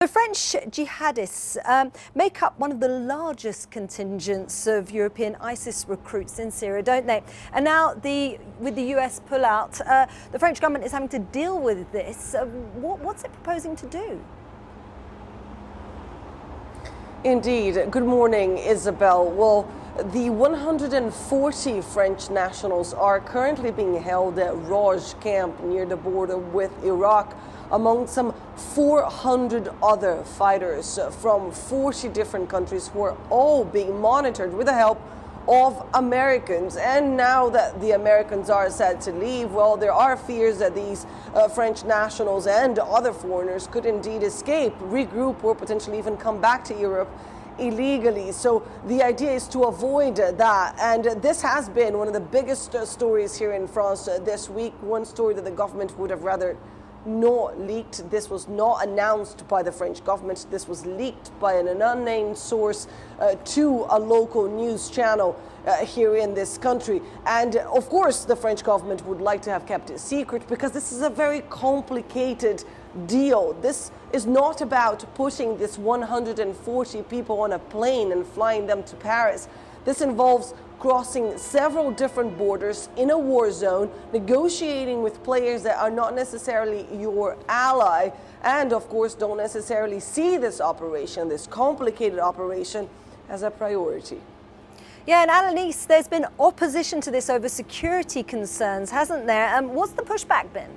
So French jihadists make up one of the largest contingents of European ISIS recruits in Syria, don't they? And now with the US pullout, the French government is having to deal with this. What's it proposing to do? Indeed. Good morning, Isabel. Well, the 140 French nationals are currently being held at Rouge camp near the border with Iraq, among some 400 other fighters from 40 different countries who are all being monitored with the help of Americans. And now that the Americans are set to leave, well, there are fears that these French nationals and other foreigners could indeed escape, regroup, or potentially even come back to Europe illegally. So the idea is to avoid that, and this has been one of the biggest stories here in France this week. One story that the government would have rather not leaked. This was not announced by the French government. This was leaked by an unnamed source to a local news channel here in this country. And of course the French government would like to have kept it secret, because this is a very complicated deal. This is not about putting this 140 people on a plane and flying them to Paris. This involves crossing several different borders in a war zone, negotiating with players that are not necessarily your ally, and of course don't necessarily see this operation, this complicated operation, as a priority. Yeah, and Annalise, there's been opposition to this over security concerns, hasn't there? What's the pushback been?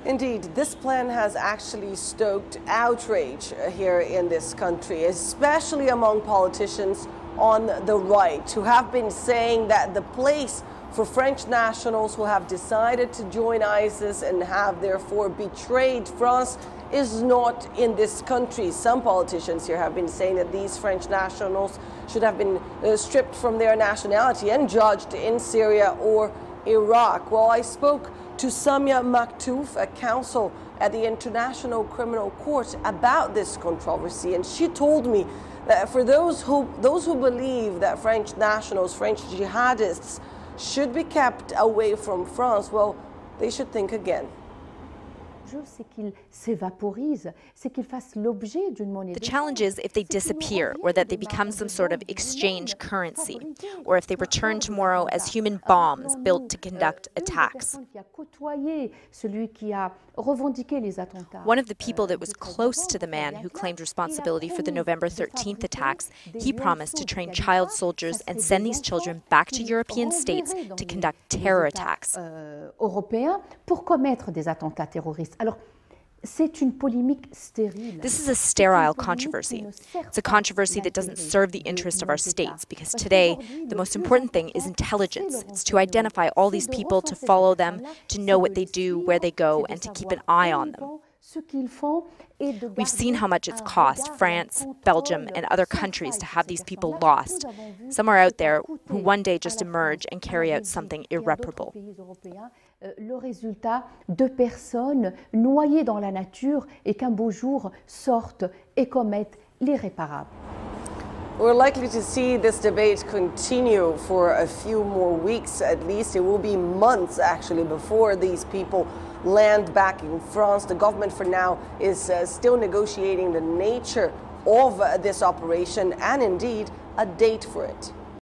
Indeed, this plan has actually stoked outrage here in this country, especially among politicians on the right, who have been saying that the place for French nationals who have decided to join ISIS and have therefore betrayed France is not in this country. Some politicians here have been saying that these French nationals should have been stripped from their nationality and judged in Syria or Iraq. Well, I spoke to Samia Maktouf, a counsel at the International Criminal Court, about this controversy, and she told me that for those who believe that French nationals, French jihadists, should be kept away from France, well, they should think again. The challenge is if they disappear, or that they become some sort of exchange currency, or if they return tomorrow as human bombs built to conduct attacks. One of the people that was close to the man who claimed responsibility for the November 13th attacks, he promised to train child soldiers and send these children back to European states to conduct terror attacks. This is a sterile controversy. It's a controversy that doesn't serve the interest of our states, because today the most important thing is intelligence. It's to identify all these people, to follow them, to know what they do, where they go, and to keep an eye on them. We've seen how much it's cost France, Belgium, and other countries to have these people lost. Some are out there who one day just emerge and carry out something irreparable. Le résultat de personnes noyées dans la nature et qu'un beau jour sortent et commettent l'irréparable. We're likely to see this debate continue for a few more weeks at least. It will be months actually before these people land back in France. The government for now is still negotiating the nature of this operation and indeed a date for it.